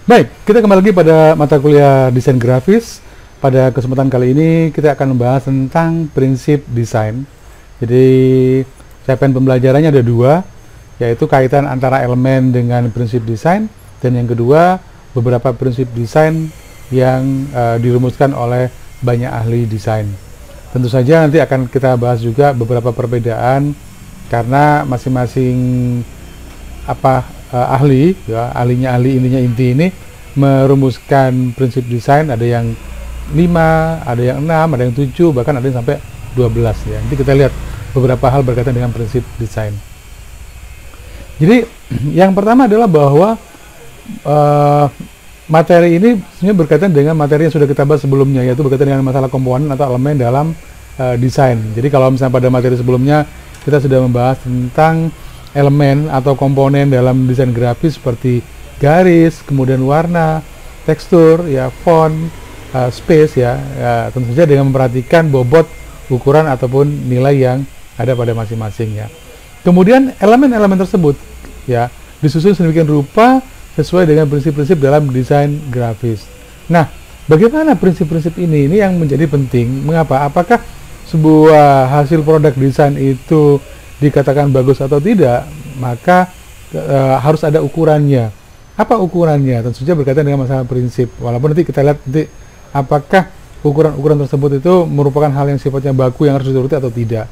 Baik, kita kembali lagi pada mata kuliah desain grafis. Pada kesempatan kali ini kita akan membahas tentang prinsip desain. Jadi capaian pembelajarannya ada dua, yaitu kaitan antara elemen dengan prinsip desain, dan yang kedua beberapa prinsip desain yang dirumuskan oleh banyak ahli desain. Tentu saja nanti akan kita bahas juga beberapa perbedaan karena masing-masing ahli, ya, ahlinya ahli, intinya inti ini merumuskan prinsip desain. Ada yang 5, ada yang 6, ada yang 7, bahkan ada yang sampai 12 ya. Nanti kita lihat beberapa hal berkaitan dengan prinsip desain. Jadi yang pertama adalah bahwa materi ini sebenarnya berkaitan dengan materi yang sudah kita bahas sebelumnya, yaitu berkaitan dengan masalah komponen atau elemen dalam desain. Jadi kalau misalnya pada materi sebelumnya kita sudah membahas tentang elemen atau komponen dalam desain grafis seperti garis, kemudian warna, tekstur, ya, font, space, ya, tentu saja dengan memperhatikan bobot, ukuran ataupun nilai yang ada pada masing-masingnya. Kemudian elemen-elemen tersebut, ya, disusun sedemikian rupa sesuai dengan prinsip-prinsip dalam desain grafis. Nah, bagaimana prinsip-prinsip ini? Ini yang menjadi penting. Mengapa? Apakah sebuah hasil produk desain itu dikatakan bagus atau tidak? Maka harus ada ukurannya. Apa ukurannya? Tentu saja berkaitan dengan masalah prinsip. Walaupun nanti kita lihat nanti apakah ukuran-ukuran tersebut itu merupakan hal yang sifatnya baku yang harus dituruti atau tidak.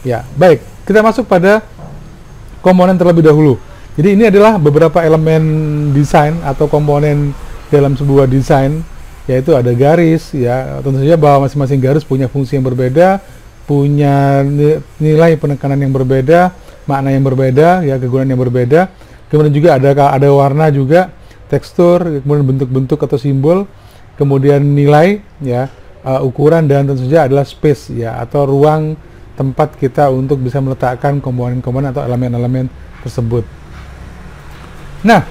Ya, baik. Kita masuk pada komponen terlebih dahulu. Jadi ini adalah beberapa elemen desain atau komponen dalam sebuah desain, yaitu ada garis, ya. Tentu saja bahwa masing-masing garis punya fungsi yang berbeda, punya nilai penekanan yang berbeda, makna yang berbeda, ya, kegunaan yang berbeda. Kemudian juga ada warna juga, tekstur, kemudian bentuk-bentuk atau simbol, kemudian nilai, ya, ukuran, dan tentu saja adalah space, ya, atau ruang tempat kita untuk bisa meletakkan komponen-komponen atau elemen-elemen tersebut. Nah,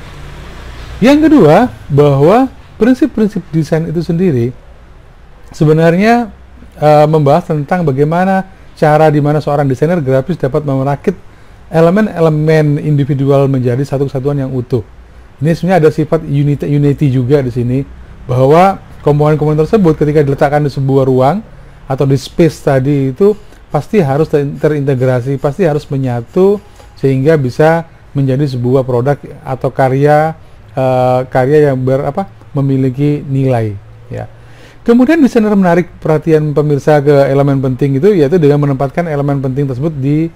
yang kedua, bahwa prinsip-prinsip desain itu sendiri sebenarnya membahas tentang bagaimana cara di mana seorang desainer grafis dapat merakit elemen-elemen individual menjadi satu kesatuan yang utuh. Ini sebenarnya ada sifat unity juga di sini, bahwa komponen-komponen tersebut ketika diletakkan di sebuah ruang atau di space tadi itu pasti harus terintegrasi, pasti harus menyatu sehingga bisa menjadi sebuah produk atau karya yang memiliki nilai, ya. Kemudian desainer menarik perhatian pemirsa ke elemen penting itu, yaitu dengan menempatkan elemen penting tersebut di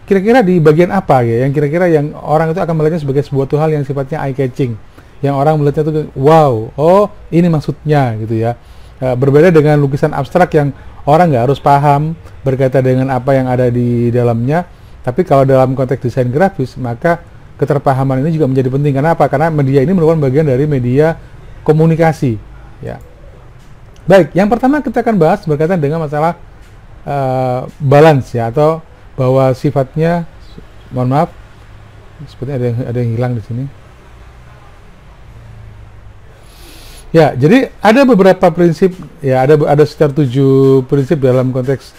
kira-kira di bagian apa, ya, yang kira-kira yang orang itu akan melihatnya sebagai sebuah hal yang sifatnya eye catching, yang orang melihatnya itu wow, oh ini maksudnya, gitu ya. Berbeda dengan lukisan abstrak yang orang nggak harus paham berkaitan dengan apa yang ada di dalamnya. Tapi kalau dalam konteks desain grafis, maka keterpahaman ini juga menjadi penting. Karena apa? Karena media ini merupakan bagian dari media komunikasi, ya. Baik, yang pertama kita akan bahas berkaitan dengan masalah balance, ya, atau bahwa sifatnya, mohon maaf, sepertinya ada yang hilang di sini. Ya, jadi ada beberapa prinsip, ya, ada sekitar 7 prinsip dalam konteks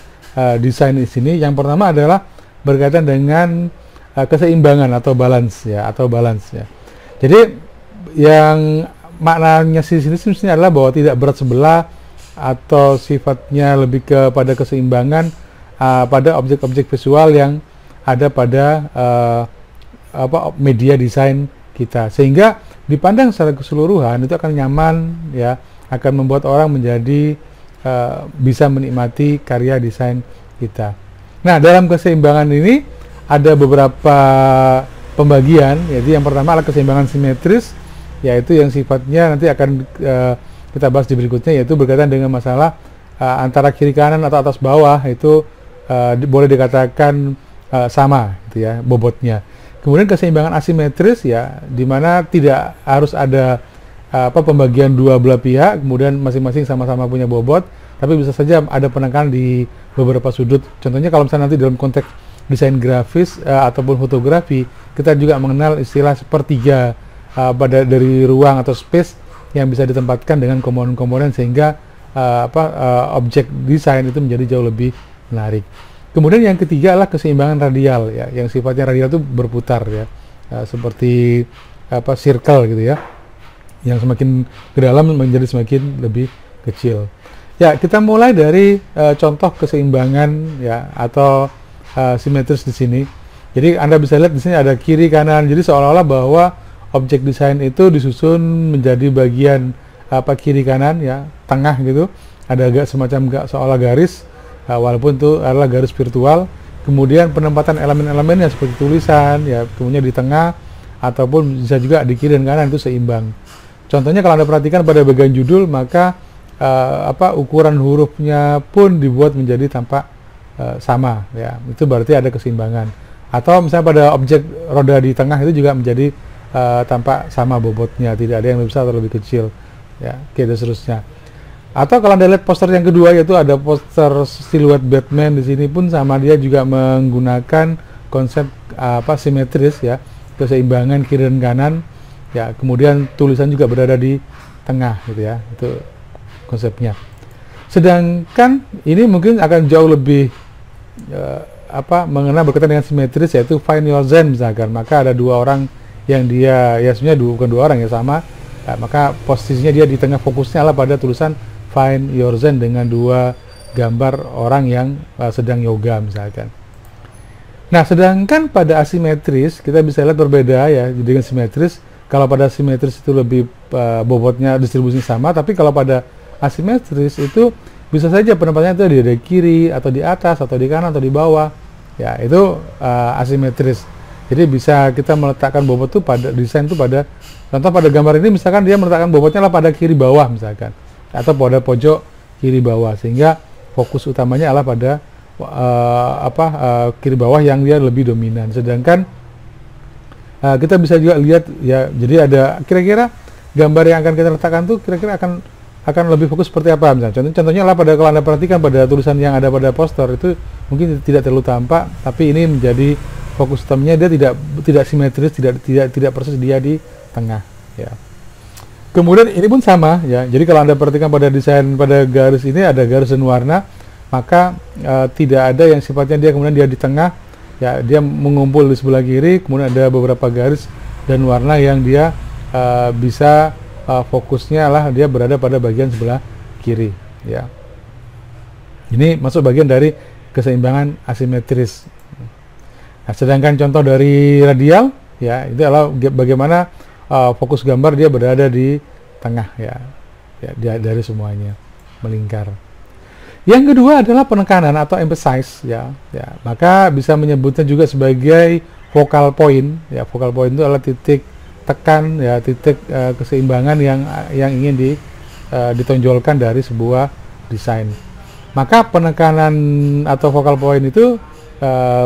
desain di sini. Yang pertama adalah berkaitan dengan keseimbangan atau balance, ya, ya. Jadi yang maknanya di sini sebenarnya adalah bahwa tidak berat sebelah atau sifatnya lebih kepada keseimbangan pada objek-objek visual yang ada pada media desain kita, sehingga dipandang secara keseluruhan itu akan nyaman, ya, akan membuat orang menjadi bisa menikmati karya desain kita. Nah, dalam keseimbangan ini ada beberapa pembagian, yaitu yang pertama adalah keseimbangan simetris, yaitu yang sifatnya nanti akan kita bahas di berikutnya, yaitu berkaitan dengan masalah antara kiri kanan atau atas bawah itu boleh dikatakan sama, gitu ya, bobotnya. Kemudian keseimbangan asimetris, ya, di mana tidak harus ada pembagian dua belah pihak, kemudian masing-masing sama-sama punya bobot, tapi bisa saja ada penekanan di beberapa sudut. Contohnya kalau misalnya nanti dalam konteks desain grafis ataupun fotografi, kita juga mengenal istilah sepertiga dari ruang atau space yang bisa ditempatkan dengan komponen-komponen sehingga objek desain itu menjadi jauh lebih menarik. Kemudian yang ketiga adalah keseimbangan radial, ya, yang sifatnya radial itu berputar, ya, seperti circle, gitu ya. yang semakin ke dalam menjadi semakin lebih kecil. Ya, kita mulai dari contoh keseimbangan ya atau simetris di sini. Jadi Anda bisa lihat di sini ada kiri kanan. Jadi seolah-olah bahwa objek desain itu disusun menjadi bagian kiri kanan ya, tengah gitu. Ada agak semacam seolah garis, walaupun itu adalah garis virtual. Kemudian penempatan elemen-elemennya seperti tulisan ya, kemudian di tengah ataupun bisa juga di kiri dan kanan itu seimbang. Contohnya kalau Anda perhatikan pada bagian judul, maka ukuran hurufnya pun dibuat menjadi tampak sama ya. Itu berarti ada keseimbangan. Atau misalnya pada objek roda di tengah itu juga menjadi tampak sama bobotnya, tidak ada yang lebih besar atau lebih kecil ya, dan seterusnya. Atau kalau Anda lihat poster yang kedua, yaitu ada poster siluet Batman, di sini pun sama, dia juga menggunakan konsep simetris ya, keseimbangan kiri dan kanan ya, kemudian tulisan juga berada di tengah gitu ya, itu konsepnya. Sedangkan ini mungkin akan jauh lebih mengenai berkaitan dengan simetris, yaitu find your zen misalkan. Maka ada dua orang yang dia ya sebenarnya bukan dua orang ya, sama ya, maka posisinya dia di tengah, fokusnya adalah pada tulisan find your zen dengan dua gambar orang yang sedang yoga misalkan. Nah, sedangkan pada asimetris kita bisa lihat berbeda ya dengan simetris. Kalau pada simetris itu lebih bobotnya distribusinya sama, tapi kalau pada asimetris itu bisa saja penempatannya itu di kiri atau di atas atau di kanan atau di bawah ya, itu asimetris. Jadi bisa kita meletakkan bobot itu pada desain itu pada, contoh pada gambar ini misalkan dia meletakkan bobotnya lah pada kiri bawah misalkan, atau pada pojok kiri bawah, sehingga fokus utamanya adalah pada kiri bawah yang dia lebih dominan. Sedangkan kita bisa juga lihat ya, jadi ada kira-kira gambar yang akan kita letakkan tuh kira-kira akan lebih fokus seperti apa misalnya. Contohnya lah pada, kalau Anda perhatikan pada tulisan yang ada pada poster itu mungkin tidak terlalu tampak, tapi ini menjadi fokus utamanya, dia tidak simetris, tidak persis dia di tengah ya. Kemudian ini pun sama ya. Jadi kalau Anda perhatikan pada desain pada garis ini ada garis dan warna, maka tidak ada yang sifatnya dia kemudian dia di tengah ya, dia mengumpul di sebelah kiri, kemudian ada beberapa garis dan warna yang dia bisa fokusnya lah dia berada pada bagian sebelah kiri ya. Ini masuk bagian dari keseimbangan asimetris. Nah, sedangkan contoh dari radial ya, itu adalah bagaimana fokus gambar dia berada di tengah ya, dari semuanya melingkar. Yang kedua adalah penekanan atau emphasize ya, maka bisa menyebutnya juga sebagai focal point ya. Focal point itu adalah titik tekan ya, titik keseimbangan yang ingin ditonjolkan dari sebuah desain. Maka penekanan atau focal point itu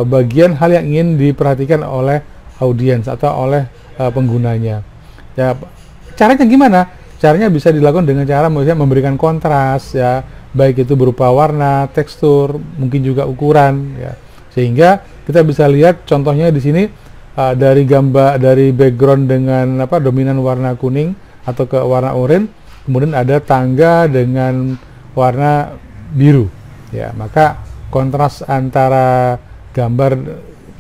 bagian hal yang ingin diperhatikan oleh audiens atau oleh penggunanya. Ya, caranya gimana? Caranya bisa dilakukan dengan cara misalnya memberikan kontras ya, baik itu berupa warna, tekstur, mungkin juga ukuran ya. Sehingga kita bisa lihat contohnya di sini dari gambar, dari background dengan dominan warna kuning atau ke warna oranye, kemudian ada tangga dengan warna biru ya. Maka kontras antara gambar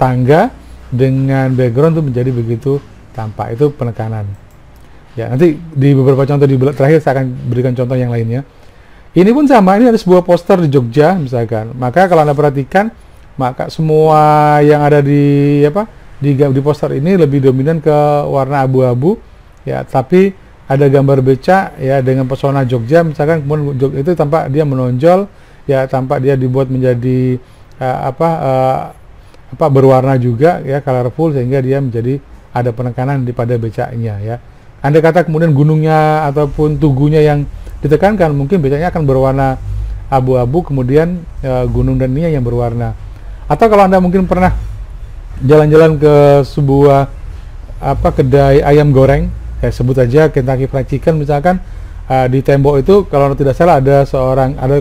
tangga dengan background itu menjadi begitu tampak, itu penekanan ya. Nanti di beberapa contoh di terakhir saya akan berikan contoh yang lainnya. Ini pun sama, ini ada sebuah poster di Jogja misalkan. Maka kalau Anda perhatikan, maka semua yang ada di poster ini lebih dominan ke warna abu-abu ya, tapi ada gambar becak ya dengan pesona Jogja misalkan, kemudian itu tampak dia menonjol ya, tampak dia dibuat menjadi berwarna juga ya, colorful, sehingga dia menjadi ada penekanan pada becaknya ya. Andai kata kemudian gunungnya ataupun tugunya yang ditekankan, mungkin becaknya akan berwarna abu-abu, kemudian gunung dan ininya yang berwarna. Atau kalau Anda mungkin pernah jalan-jalan ke sebuah kedai ayam goreng ya, sebut aja Kentucky Fried Chicken misalkan, di tembok itu kalau tidak salah ada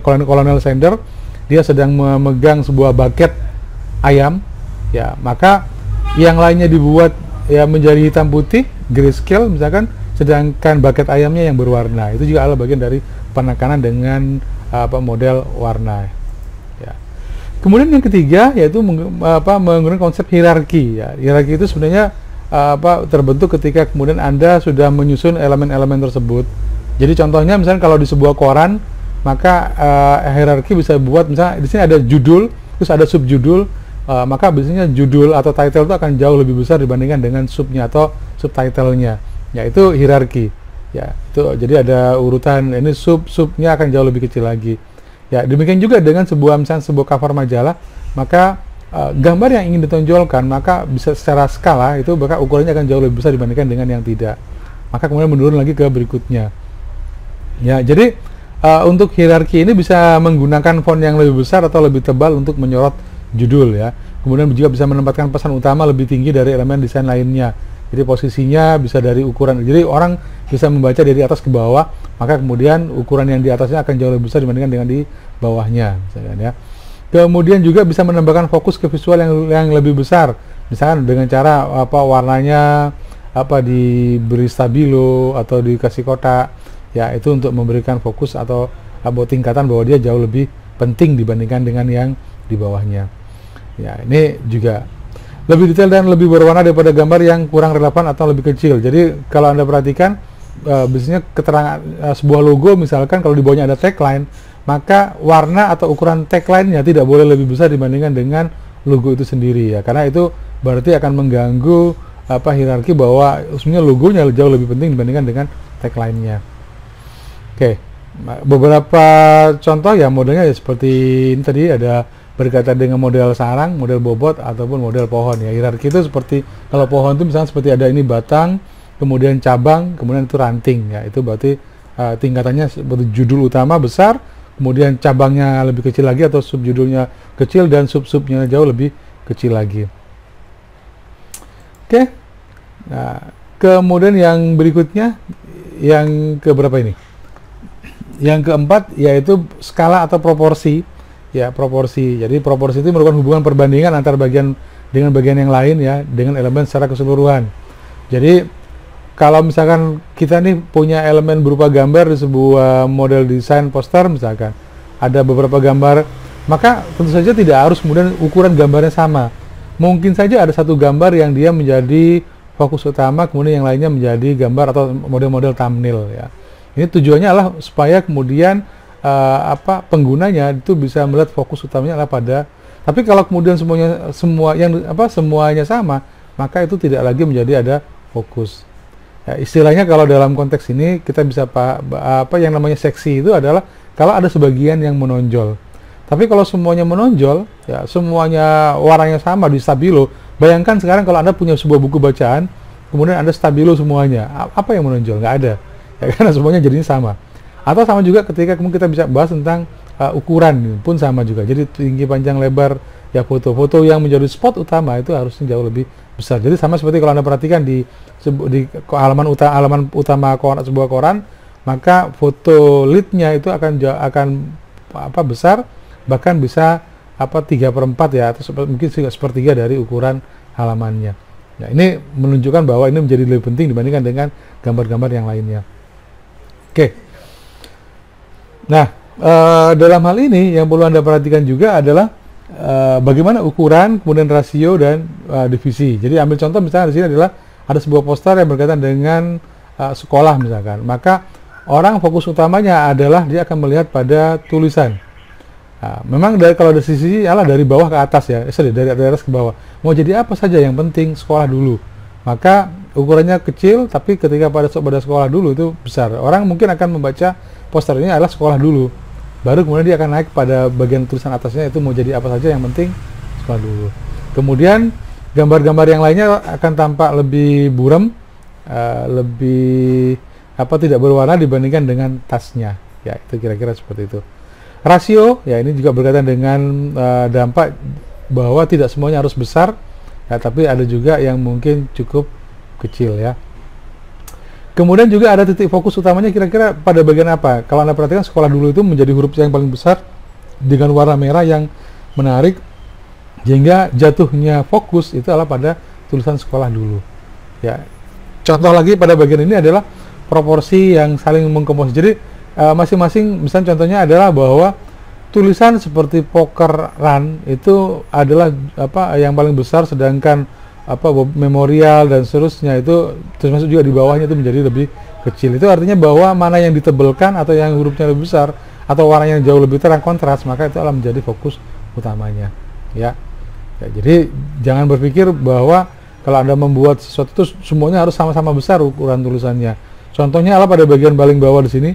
Kolonel Sanders, dia sedang memegang sebuah bucket ayam ya, maka yang lainnya dibuat ya menjadi hitam putih grayscale misalkan, sedangkan bucket ayamnya yang berwarna. Itu juga adalah bagian dari penekanan dengan model warna ya. Kemudian yang ketiga yaitu menggunakan konsep hierarki ya. Hierarki itu sebenarnya terbentuk ketika kemudian Anda sudah menyusun elemen-elemen tersebut. Jadi contohnya misalnya kalau di sebuah koran, maka hierarki bisa buat misalnya di sini ada judul, terus ada subjudul, maka biasanya judul atau title itu akan jauh lebih besar dibandingkan dengan subnya atau subtitlenya, yaitu hierarki. Ya, itu jadi ada urutan, ini subnya akan jauh lebih kecil lagi. Ya, demikian juga dengan misalnya sebuah cover majalah, maka gambar yang ingin ditonjolkan maka bisa secara skala itu maka ukurannya akan jauh lebih besar dibandingkan dengan yang tidak. Maka kemudian menurun lagi ke berikutnya. Ya, jadi untuk hierarki ini bisa menggunakan font yang lebih besar atau lebih tebal untuk menyorot judul ya. Kemudian juga bisa menempatkan pesan utama lebih tinggi dari elemen desain lainnya. Jadi posisinya bisa dari ukuran. Jadi orang bisa membaca dari atas ke bawah, maka kemudian ukuran yang di atasnya akan jauh lebih besar dibandingkan dengan di bawahnya, misalnya ya. Kemudian juga bisa menambahkan fokus ke visual yang lebih besar, misalkan dengan cara warnanya diberi stabilo atau dikasih kotak, ya itu untuk memberikan fokus atau tingkatan bahwa dia jauh lebih penting dibandingkan dengan yang di bawahnya. Ya, ini juga lebih detail dan lebih berwarna daripada gambar yang kurang relevan atau lebih kecil. Jadi kalau Anda perhatikan, biasanya keterangan sebuah logo misalkan kalau di bawahnya ada tagline, maka warna atau ukuran tagline-nya tidak boleh lebih besar dibandingkan dengan logo itu sendiri ya, karena itu berarti akan mengganggu hierarki bahwa sebenarnya logonya jauh lebih penting dibandingkan dengan tagline-nya. Oke, beberapa contoh ya modelnya ya seperti ini tadi, ada berkaitan dengan model sarang, model bobot, ataupun model pohon ya. Hierarki itu seperti, kalau pohon itu misalnya seperti ada ini batang, kemudian cabang, kemudian itu ranting ya. Itu berarti tingkatannya seperti judul utama besar, kemudian cabangnya lebih kecil lagi atau subjudulnya kecil, dan sub-subnya jauh lebih kecil lagi. Oke. Nah, kemudian yang berikutnya, yang keberapa ini? Yang keempat yaitu skala atau proporsi. Ya, proporsi. Jadi proporsi itu merupakan hubungan perbandingan antara bagian dengan bagian yang lain ya, dengan elemen secara keseluruhan. Jadi kalau misalkan kita nih punya elemen berupa gambar di sebuah model desain poster misalkan, ada beberapa gambar, maka tentu saja tidak harus kemudian ukuran gambarnya sama. Mungkin saja ada satu gambar yang dia menjadi fokus utama, kemudian yang lainnya menjadi gambar atau model-model thumbnail ya. Ini tujuannya adalah supaya kemudian penggunanya itu bisa melihat fokus utamanya adalah pada. Tapi kalau kemudian semuanya sama, maka itu tidak lagi menjadi ada fokus. Ya, istilahnya kalau dalam konteks ini kita bisa yang namanya seksi itu adalah kalau ada sebagian yang menonjol. Tapi kalau semuanya menonjol, ya semuanya warnanya sama di stabilo. Bayangkan sekarang kalau Anda punya sebuah buku bacaan, kemudian Anda stabilo semuanya, apa yang menonjol? Nggak ada. Ya, karena semuanya jadinya sama. Atau sama juga ketika kemudian kita bisa bahas tentang ukuran pun sama juga. Jadi tinggi, panjang, lebar, ya foto-foto yang menjadi spot utama itu harusnya jauh lebih besar. Jadi sama seperti kalau Anda perhatikan di halaman utama sebuah koran, maka foto lead-nya itu akan besar, bahkan bisa 3/4 ya, atau mungkin 1/3 dari ukuran halamannya. Ya, ini menunjukkan bahwa ini menjadi lebih penting dibandingkan dengan gambar-gambar yang lainnya. Oke. Nah, dalam hal ini yang perlu Anda perhatikan juga adalah bagaimana ukuran, kemudian rasio, dan divisi. Jadi ambil contoh misalnya di sini adalah ada sebuah poster yang berkaitan dengan sekolah misalkan. Maka orang fokus utamanya adalah dia akan melihat pada tulisan. Nah, memang kalau dari sisi adalah dari bawah ke atas ya, dari atas ke bawah. Mau jadi apa saja yang penting sekolah dulu. Maka ukurannya kecil, tapi ketika pada sekolah dulu itu besar. Orang mungkin akan membaca poster ini adalah sekolah dulu, baru kemudian dia akan naik pada bagian tulisan atasnya itu mau jadi apa saja, yang penting sekolah dulu. Kemudian gambar-gambar yang lainnya akan tampak lebih buram, lebih tidak berwarna dibandingkan dengan tasnya. Ya, itu kira-kira seperti itu. Rasio ya, ini juga berkaitan dengan dampak bahwa tidak semuanya harus besar ya, tapi ada juga yang mungkin cukup kecil ya. Kemudian juga ada titik fokus utamanya kira-kira pada bagian apa. Kalau Anda perhatikan sekolah dulu itu menjadi huruf yang paling besar dengan warna merah yang menarik, sehingga jatuhnya fokus itu adalah pada tulisan sekolah dulu. Ya. Contoh lagi pada bagian ini adalah proporsi yang saling mengkomposisi. Jadi masing-masing, misalnya contohnya adalah bahwa tulisan seperti poker run itu adalah yang paling besar, sedangkan memorial dan seterusnya, itu termasuk juga di bawahnya itu menjadi lebih kecil. Itu artinya bahwa mana yang ditebelkan atau yang hurufnya lebih besar atau warnanya jauh lebih terang kontras, maka itu akan menjadi fokus utamanya, ya. Jadi jangan berpikir bahwa kalau Anda membuat sesuatu itu semuanya harus sama-sama besar ukuran tulisannya. Contohnya adalah pada bagian paling bawah di sini,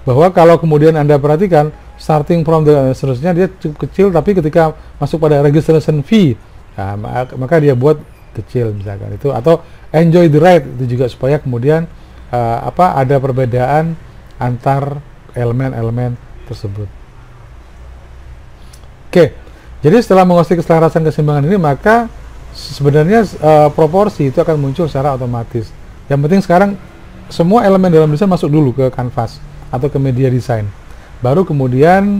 bahwa kalau kemudian Anda perhatikan starting from the seterusnya dia cukup kecil, tapi ketika masuk pada registration fee, nah, maka dia buat kecil misalkan itu, atau enjoy the ride itu juga supaya kemudian ada perbedaan antar elemen-elemen tersebut. Oke, jadi setelah menguasai keselarasan keseimbangan ini, maka sebenarnya proporsi itu akan muncul secara otomatis. Yang penting sekarang semua elemen dalam desain masuk dulu ke kanvas atau ke media desain, baru kemudian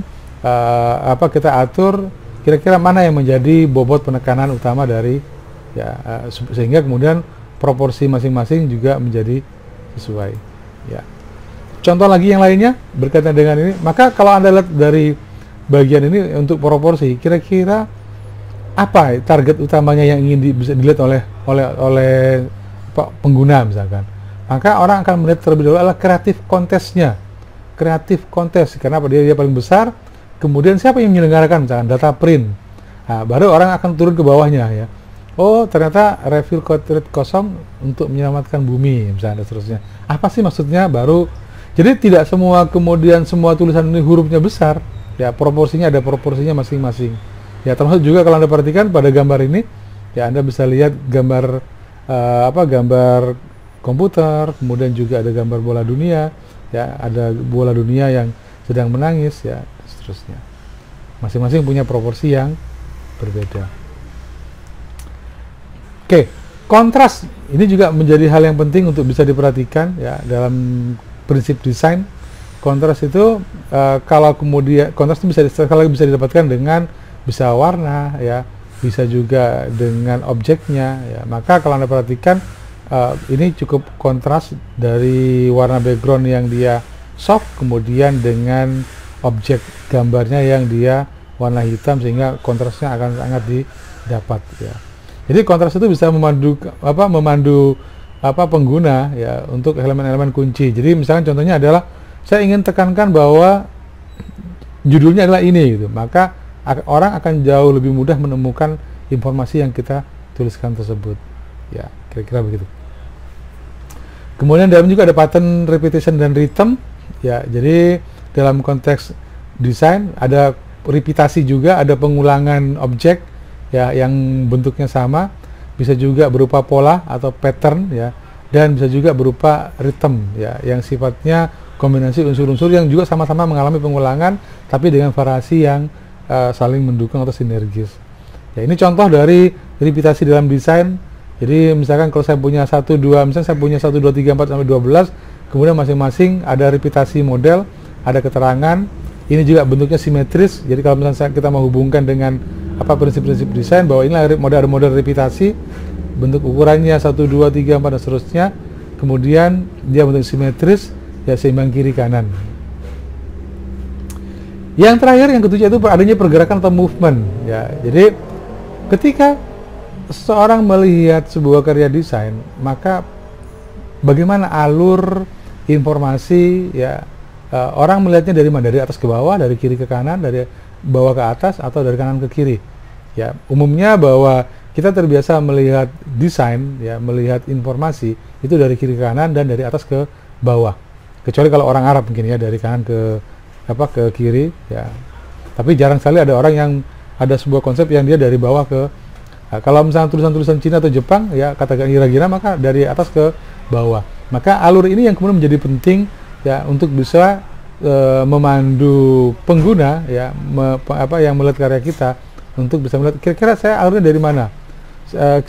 kita atur kira-kira mana yang menjadi bobot penekanan utama dari sehingga kemudian proporsi masing-masing juga menjadi sesuai, ya. Contoh lagi yang lainnya berkaitan dengan ini, maka kalau Anda lihat dari bagian ini untuk proporsi, kira-kira apa target utamanya yang ingin bisa dilihat oleh pengguna misalkan, maka orang akan melihat terlebih dahulu adalah kreatif kontesnya, karena dia paling besar. Kemudian siapa yang menyelenggarakan, misalkan data print, nah, baru orang akan turun ke bawahnya, ya. Oh, ternyata refill cartridge kosong untuk menyelamatkan bumi, misalnya, dan seterusnya. Apa sih maksudnya? Baru, jadi tidak semua kemudian semua tulisan ini hurufnya besar, ya, proporsinya ada proporsinya masing-masing. Ya, termasuk juga kalau Anda perhatikan pada gambar ini, ya, Anda bisa lihat gambar gambar komputer, kemudian juga ada gambar bola dunia, ya, ada bola dunia yang sedang menangis, ya, seterusnya. Masing-masing punya proporsi yang berbeda. Oke, kontras ini juga menjadi hal yang penting untuk bisa diperhatikan, ya, dalam prinsip desain. Kontras itu kalau kemudian kontras itu bisa didapatkan dengan bisa warna, ya, bisa juga dengan objeknya, ya. Maka kalau Anda perhatikan ini cukup kontras dari warna background yang dia soft, kemudian dengan objek gambarnya yang dia warna hitam, sehingga kontrasnya akan sangat didapat, ya. Jadi kontras itu bisa memandu pengguna, ya, untuk elemen-elemen kunci. Jadi misalkan contohnya adalah saya ingin tekankan bahwa judulnya adalah ini, gitu. Maka orang akan jauh lebih mudah menemukan informasi yang kita tuliskan tersebut, ya, kira-kira begitu. Kemudian dalam juga ada pattern, repetition, dan rhythm, ya. Jadi dalam konteks desain ada repetisi juga, ada pengulangan objek, ya, yang bentuknya sama, bisa juga berupa pola atau pattern, ya, dan bisa juga berupa rhythm, ya, yang sifatnya kombinasi unsur-unsur yang juga sama-sama mengalami pengulangan tapi dengan variasi yang saling mendukung atau sinergis. Ya, ini contoh dari repetisi dalam desain. Jadi misalkan kalau saya punya 1, 2, misalnya saya punya 1, 2, 3, 4 sampai 12, kemudian masing-masing ada repetisi model, ada keterangan. Ini juga bentuknya simetris. Jadi kalau misalnya kita menghubungkan dengan prinsip-prinsip desain, bahwa ini model repetisi, bentuk ukurannya 1, 2, 3, 4 dan seterusnya. Kemudian dia bentuk simetris, ya, seimbang kiri kanan. Yang terakhir, yang ketujuh, itu adanya pergerakan atau movement, ya. Jadi ketika seseorang melihat sebuah karya desain, maka bagaimana alur informasi, ya, orang melihatnya dari mana? Dari atas ke bawah, dari kiri ke kanan, dari bawah ke atas, atau dari kanan ke kiri. Ya, umumnya bahwa kita terbiasa melihat desain, ya, melihat informasi itu dari kiri ke kanan dan dari atas ke bawah. Kecuali kalau orang Arab mungkin, ya, dari kanan ke kiri, ya. Tapi jarang sekali ada orang yang ada sebuah konsep yang dia dari bawah ke kalau misalnya tulisan-tulisan Cina atau Jepang, ya, katakan gira-gira, maka dari atas ke bawah. Maka alur ini yang kemudian menjadi penting, ya, untuk bisa memandu pengguna, ya, yang melihat karya kita, untuk bisa melihat kira-kira saya alurnya dari mana.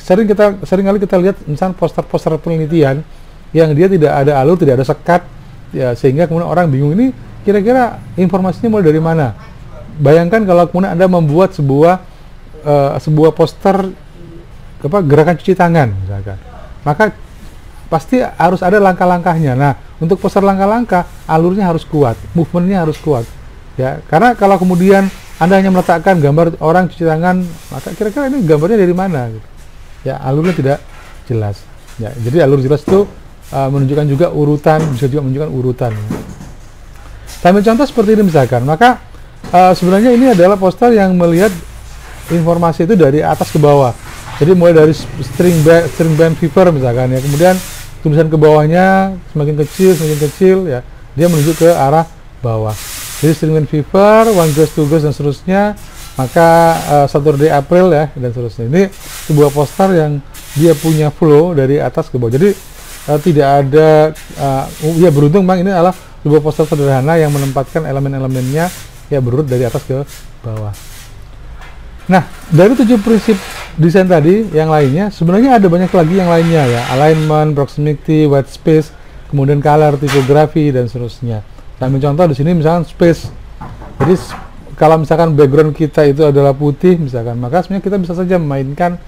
Seringkali kita lihat misalnya poster-poster penelitian yang dia tidak ada alur, tidak ada sekat, ya, sehingga kemudian orang bingung, ini kira-kira informasinya mulai dari mana. Bayangkan kalau kemudian Anda membuat sebuah poster gerakan cuci tangan misalkan, maka pasti harus ada langkah-langkahnya. Nah, untuk poster langkah-langkah, alurnya harus kuat, movementnya harus kuat, ya. Karena kalau kemudian Anda hanya meletakkan gambar orang cuci tangan, maka kira-kira ini gambarnya dari mana, gitu. ya alurnya tidak jelas. Ya, jadi alur jelas itu menunjukkan juga urutan, bisa juga menunjukkan urutan. Saya ambil contoh seperti ini misalkan, maka sebenarnya ini adalah poster yang melihat informasi itu dari atas ke bawah. Jadi mulai dari string band fever misalkan ya, kemudian tulisan ke bawahnya semakin kecil ya, dia menuju ke arah bawah. Jadi string band fever, one grass, two grass dan seterusnya, maka Saturday April ya dan seterusnya. Ini sebuah poster yang dia punya flow dari atas ke bawah. Jadi tidak ada ya beruntung Bang, ini adalah sebuah poster sederhana yang menempatkan elemen-elemennya ya berurut dari atas ke bawah. Nah, dari 7 prinsip desain tadi yang lainnya, sebenarnya ada banyak lagi yang lainnya ya, alignment, proximity, white space, kemudian color, typography dan seterusnya. Saya ambil contoh di sini misalkan space. Jadi kalau misalkan background kita itu adalah putih misalkan, maka sebenarnya kita bisa saja memainkan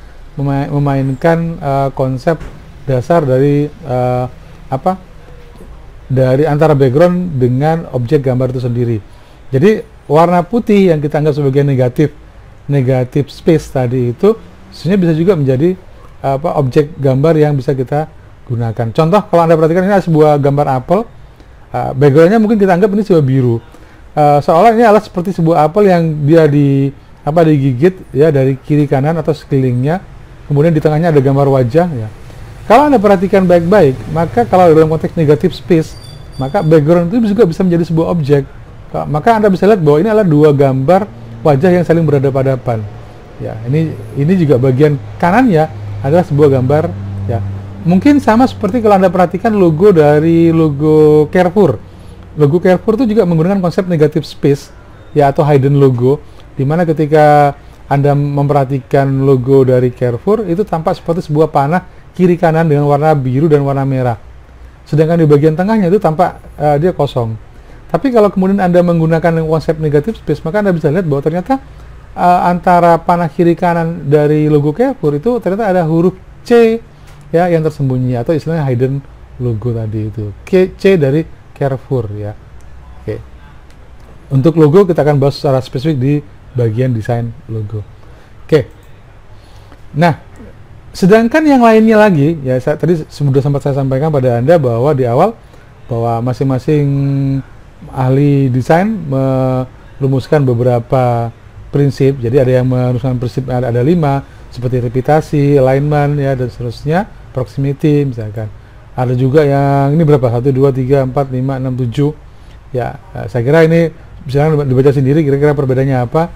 konsep dasar dari dari antara background dengan objek gambar itu sendiri. Jadi warna putih yang kita anggap sebagai negatif space tadi itu sebenarnya bisa juga menjadi objek gambar yang bisa kita gunakan. Contoh kalau Anda perhatikan, ini ada sebuah gambar apel, backgroundnya mungkin kita anggap ini sebuah biru, seolah ini adalah seperti sebuah apel yang dia digigit ya dari kiri kanan atau sekelilingnya, kemudian di tengahnya ada gambar wajah ya. Kalau Anda perhatikan baik-baik, maka kalau dalam konteks negatif space, maka background itu juga bisa menjadi sebuah objek. Maka Anda bisa lihat bahwa ini adalah dua gambar wajah yang saling berhadapan-hadapan. Ya, ini juga bagian kanannya adalah sebuah gambar ya. Mungkin sama seperti kalau Anda perhatikan logo Carrefour. Logo Carrefour itu juga menggunakan konsep negatif space ya, atau hidden logo, di mana ketika Anda memperhatikan logo dari Carrefour itu tampak seperti sebuah panah kiri kanan dengan warna biru dan warna merah. Sedangkan di bagian tengahnya itu tampak dia kosong. Tapi kalau kemudian Anda menggunakan konsep negatif space, maka Anda bisa lihat bahwa ternyata antara panah kiri kanan dari logo Carrefour itu ternyata ada huruf C ya yang tersembunyi, atau istilahnya hidden logo tadi itu. C dari Carrefour ya. Oke. Untuk logo kita akan bahas secara spesifik di bagian desain logo. Oke. Nah, sedangkan yang lainnya lagi ya, tadi sudah sempat saya sampaikan pada Anda bahwa di awal bahwa masing-masing ahli desain merumuskan beberapa prinsip. Jadi ada yang merumuskan prinsip ada 5 seperti reputasi, alignment ya dan seterusnya, proximity misalkan. Ada juga yang ini berapa? 1 2 3 4 5 6 7. Ya, saya kira ini bisa dibaca sendiri kira-kira perbedaannya apa.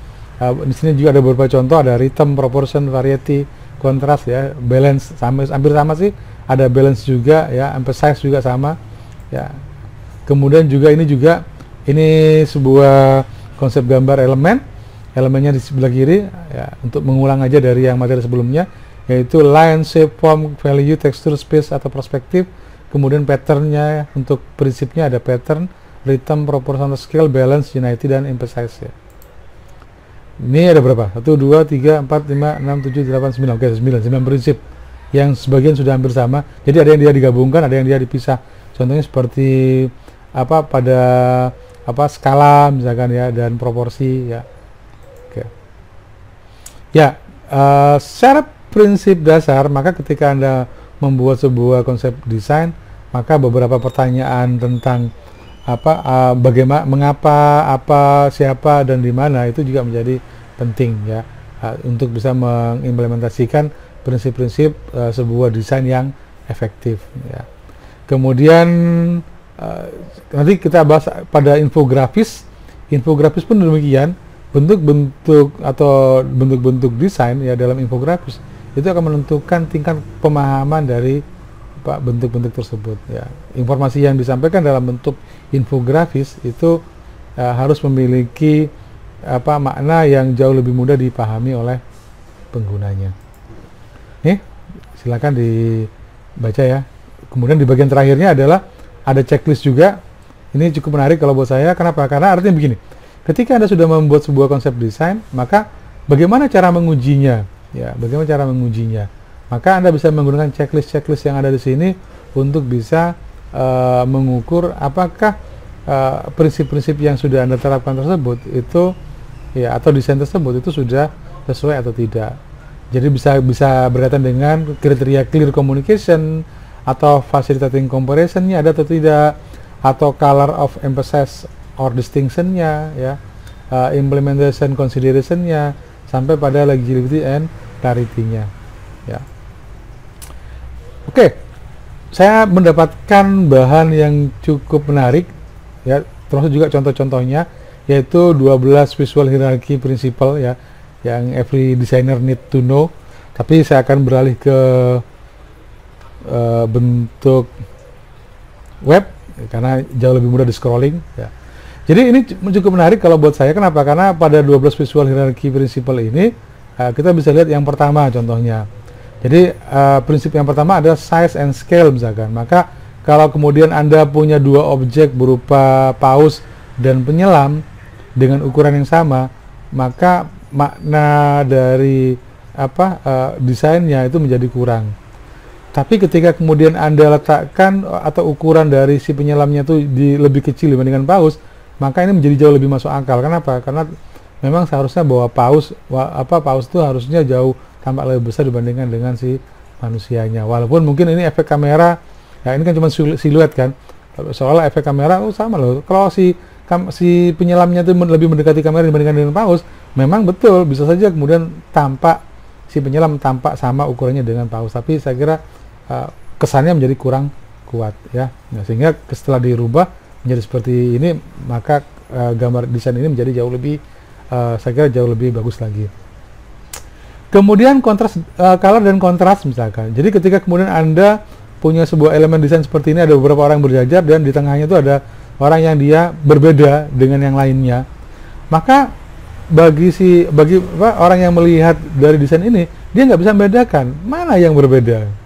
Di sini juga ada beberapa contoh, ada rhythm, proportion, variety, kontras ya, balance, hampir sama sih. Ada balance juga ya, emphasize juga sama ya. Kemudian juga ini sebuah konsep gambar elemennya di sebelah kiri ya, untuk mengulang aja dari yang materi sebelumnya, yaitu line, shape, form, value, texture, space atau perspektif. Kemudian patternnya, untuk prinsipnya ada pattern, rhythm, proportional scale, balance, unity dan emphasize ya. Ini ada berapa? 1 2 3 4 5 6 7 8 9. Oke, 9 prinsip yang sebagian sudah hampir sama. Jadi ada yang dia digabungkan, ada yang dia dipisah. Contohnya seperti pada skala misalkan ya, dan proporsi ya. Oke. Ya, secara prinsip dasar, maka ketika Anda membuat sebuah konsep desain, maka beberapa pertanyaan tentang bagaimana, mengapa, siapa dan di mana itu juga menjadi penting ya, untuk bisa mengimplementasikan prinsip-prinsip sebuah desain yang efektif ya. Kemudian nanti kita bahas pada infografis pun demikian, bentuk-bentuk desain ya dalam infografis itu akan menentukan tingkat pemahaman dari bentuk-bentuk tersebut ya. Informasi yang disampaikan dalam bentuk infografis itu harus memiliki makna yang jauh lebih mudah dipahami oleh penggunanya. Nih, silakan dibaca ya. Kemudian di bagian terakhirnya adalah ada checklist juga. Ini cukup menarik kalau buat saya. Kenapa? Karena artinya begini. Ketika Anda sudah membuat sebuah konsep desain, maka bagaimana cara mengujinya? Ya, bagaimana cara mengujinya? Maka Anda bisa menggunakan checklist yang ada di sini untuk bisa mengukur apakah prinsip-prinsip yang sudah Anda terapkan tersebut itu ya, atau desain tersebut itu sudah sesuai atau tidak. Jadi bisa berkaitan dengan kriteria clear communication atau facilitating comparison-nya ada atau tidak, atau color of emphasis or distinction-nya, ya, implementation consideration-nya, sampai pada legibility and clarity-nya, ya. Oke, saya mendapatkan bahan yang cukup menarik, ya, termasuk juga contoh-contohnya, yaitu 12 visual hierarchy principle, ya, yang every designer need to know. Tapi saya akan beralih ke bentuk web karena jauh lebih mudah di scrolling, ya. Jadi ini cukup menarik kalau buat saya. Kenapa? Karena pada 12 visual hierarchy principle ini kita bisa lihat yang pertama contohnya. Jadi prinsip yang pertama adalah size and scale misalkan. Maka kalau kemudian Anda punya dua objek berupa paus dan penyelam dengan ukuran yang sama, maka makna dari desainnya itu menjadi kurang. Tapi ketika kemudian Anda letakkan atau ukuran dari si penyelamnya itu lebih kecil dibandingkan paus, maka ini menjadi jauh lebih masuk akal. Kenapa? Karena memang seharusnya bahwa paus itu harusnya jauh tampak lebih besar dibandingkan dengan si manusianya. Walaupun mungkin ini efek kamera, ya ini kan cuma siluet kan. Soalnya efek kamera sama loh. Kalau si penyelamnya itu lebih mendekati kamera dibandingkan dengan paus, memang betul bisa saja kemudian si penyelam tampak sama ukurannya dengan paus. Tapi saya kira kesannya menjadi kurang kuat, ya. Nah, sehingga setelah dirubah menjadi seperti ini, maka gambar desain ini menjadi jauh lebih saya kira jauh lebih bagus lagi. Kemudian kontras, color dan kontras misalkan. Jadi ketika kemudian Anda punya sebuah elemen desain seperti ini, ada beberapa orang berjajar dan di tengahnya itu ada orang yang dia berbeda dengan yang lainnya, maka bagi orang yang melihat dari desain ini, dia nggak bisa membedakan mana yang berbeda.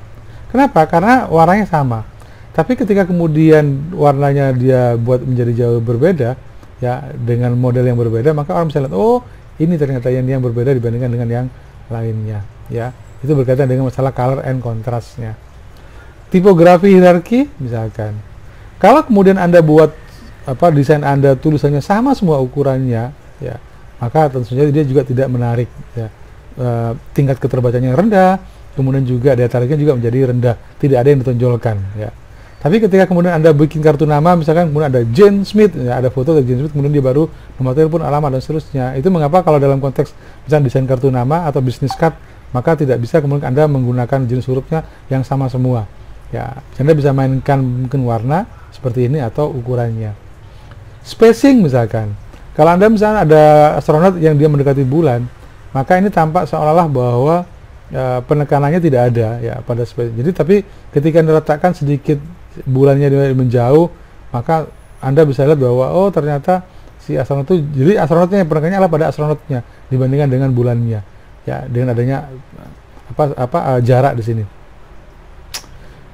Kenapa? Karena warnanya sama. Tapi ketika kemudian warnanya dia buat menjadi jauh berbeda, ya, dengan model yang berbeda, maka orang bisa lihat, oh ini ternyata yang berbeda dibandingkan dengan yang lainnya, ya. Itu berkaitan dengan masalah color and contrastnya. Tipografi hierarki misalkan, kalau kemudian Anda buat desain Anda tulisannya sama semua ukurannya, ya, maka tentu saja dia juga tidak menarik, ya. Tingkat keterbacanya rendah, kemudian juga daya tariknya juga menjadi rendah, tidak ada yang ditonjolkan, ya. Tapi ketika kemudian Anda bikin kartu nama, misalkan kemudian ada Jane Smith, ya, ada foto dari Jane Smith, kemudian dia baru nomor telepon, alamat, dan seterusnya. Itu mengapa kalau dalam konteks misalnya desain kartu nama atau business card, maka tidak bisa kemudian Anda menggunakan jenis hurufnya yang sama semua. Ya, Anda bisa mainkan mungkin warna seperti ini atau ukurannya. Spacing misalkan, kalau Anda misalnya ada astronot yang dia mendekati bulan, maka ini tampak seolah-olah bahwa penekanannya tidak ada, ya, pada spacing. Jadi tapi ketika Anda letakkan sedikit bulannya menjauh, maka Anda bisa lihat bahwa oh ternyata si astronot itu, jadi astronotnya yang penekanannya adalah pada astronotnya dibandingkan dengan bulannya, ya, dengan adanya jarak di sini.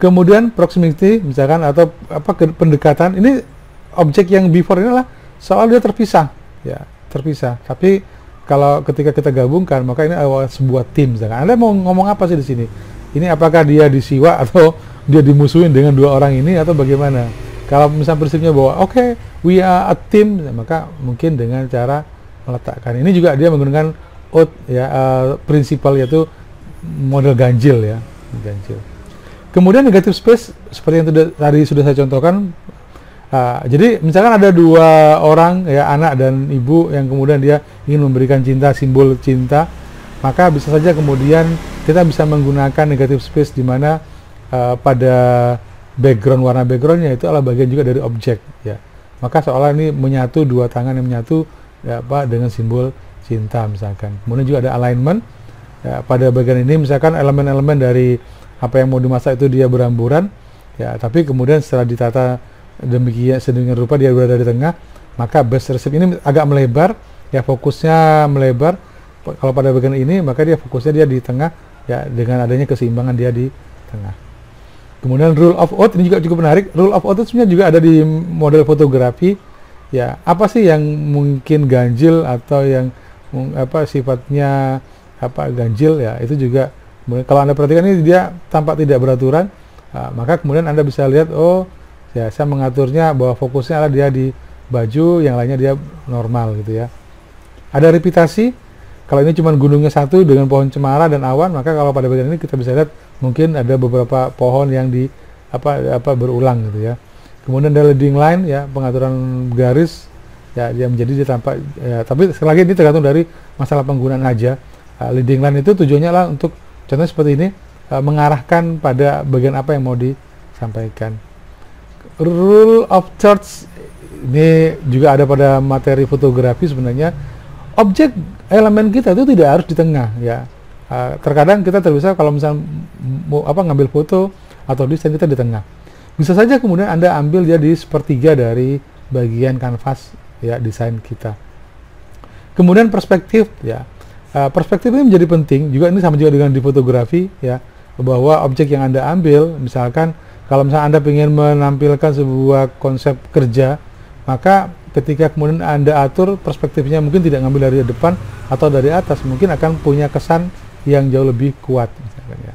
Kemudian proximity misalkan atau pendekatan, ini objek yang before ini adalah soal dia terpisah, ya, terpisah. Tapi kalau ketika kita gabungkan, maka ini adalah sebuah tim. Misalkan Anda mau ngomong apa sih di sini? Ini apakah dia disiwa atau dia dimusuhin dengan dua orang ini atau bagaimana? Kalau misalnya prinsipnya bahwa oke, we are a team, maka mungkin dengan cara meletakkan. Ini juga dia menggunakan prinsipal, yaitu model ganjil, ya, ganjil. Kemudian negative space seperti yang tadi sudah saya contohkan. Jadi misalkan ada dua orang, ya, anak dan ibu, yang kemudian dia ingin memberikan cinta, simbol cinta, maka bisa saja kemudian kita bisa menggunakan negative space di mana pada background, warna backgroundnya itu adalah bagian juga dari objek, ya. Maka seolah ini menyatu, dua tangan yang menyatu, ya, dengan simbol cinta misalkan. Kemudian juga ada alignment, ya, pada bagian ini misalkan elemen-elemen dari apa yang mau dimasak itu dia beramburan, ya, tapi kemudian setelah ditata demikian sedemikian rupa dia berada di tengah, maka base recipe ini agak melebar, ya, fokusnya melebar. Kalau pada bagian ini, maka dia fokusnya dia di tengah, ya, dengan adanya keseimbangan dia di tengah. Kemudian rule of oath ini juga cukup menarik. Rule of oath itu sebenarnya juga ada di model fotografi, ya. Apa sih yang mungkin ganjil atau yang sifatnya ganjil, ya, itu juga kalau Anda perhatikan ini dia tampak tidak beraturan, maka kemudian Anda bisa lihat, oh, ya, saya mengaturnya bahwa fokusnya adalah dia di baju, yang lainnya dia normal, gitu, ya. Ada reputasi. kalau ini cuma gunungnya satu dengan pohon cemara dan awan, maka kalau pada bagian ini kita bisa lihat mungkin ada beberapa pohon yang di berulang gitu ya. Kemudian ada leading line ya, pengaturan garis ya, yang menjadi dia tampak ya, tapi sekali lagi ini tergantung dari masalah penggunaan aja. Leading line itu tujuannya lah untuk contohnya seperti ini, mengarahkan pada bagian apa yang mau disampaikan. Rule of thirds ini juga ada pada materi fotografi sebenarnya. Objek elemen kita itu tidak harus di tengah ya. Terkadang kita terbiasa kalau misalnya mau ngambil foto atau desain kita di tengah. Bisa saja kemudian Anda ambil dia di sepertiga dari bagian kanvas ya desain kita. Kemudian perspektif ya. Perspektif ini menjadi penting juga, ini sama juga dengan di fotografi ya, bahwa objek yang Anda ambil, misalkan kalau misalnya Anda ingin menampilkan sebuah konsep kerja, maka ketika kemudian Anda atur perspektifnya mungkin tidak ngambil dari depan atau dari atas, mungkin akan punya kesan yang jauh lebih kuat misalkan ya.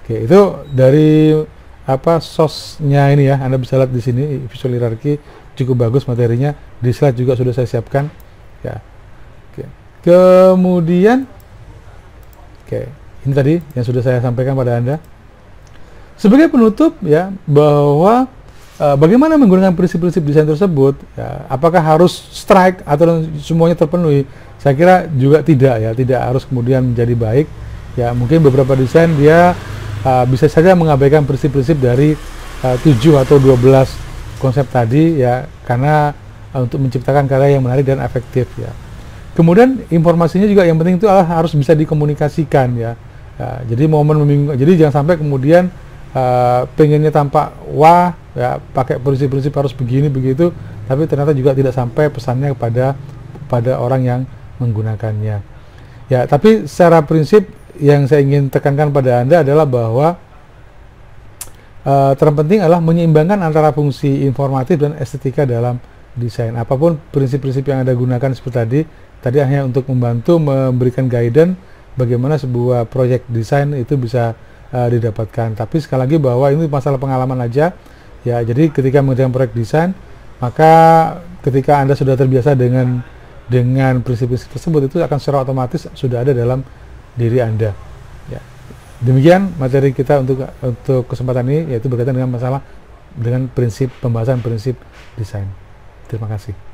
Oke, itu dari sosnya ini ya, Anda bisa lihat di sini visual hierarchy cukup bagus materinya, di slide juga sudah saya siapkan ya. Kemudian, ini tadi yang sudah saya sampaikan pada Anda. Sebagai penutup ya, bahwa bagaimana menggunakan prinsip-prinsip desain tersebut, ya, apakah harus strike atau semuanya terpenuhi? Saya kira juga tidak ya, tidak harus kemudian menjadi baik. Ya, mungkin beberapa desain dia bisa saja mengabaikan prinsip-prinsip dari 7 atau 12 konsep tadi ya, karena untuk menciptakan karya yang menarik dan efektif ya. Kemudian informasinya juga yang penting itu harus bisa dikomunikasikan ya. Jadi momen membingungkan. Jadi jangan sampai kemudian pengennya tampak wah ya, pakai prinsip-prinsip harus begini begitu, tapi ternyata juga tidak sampai pesannya kepada orang yang menggunakannya. Ya, tapi secara prinsip yang saya ingin tekankan pada Anda adalah bahwa terpenting adalah menyeimbangkan antara fungsi informatif dan estetika dalam desain. Apapun prinsip-prinsip yang Anda gunakan seperti tadi hanya untuk membantu memberikan guidance bagaimana sebuah proyek desain itu bisa didapatkan. Tapi sekali lagi bahwa ini masalah pengalaman aja ya. Jadi ketika mengerjakan proyek desain, maka ketika Anda sudah terbiasa dengan prinsip-prinsip tersebut, itu akan secara otomatis sudah ada dalam diri Anda ya. Demikian materi kita untuk kesempatan ini, yaitu berkaitan dengan masalah dengan pembahasan prinsip desain. Terima kasih.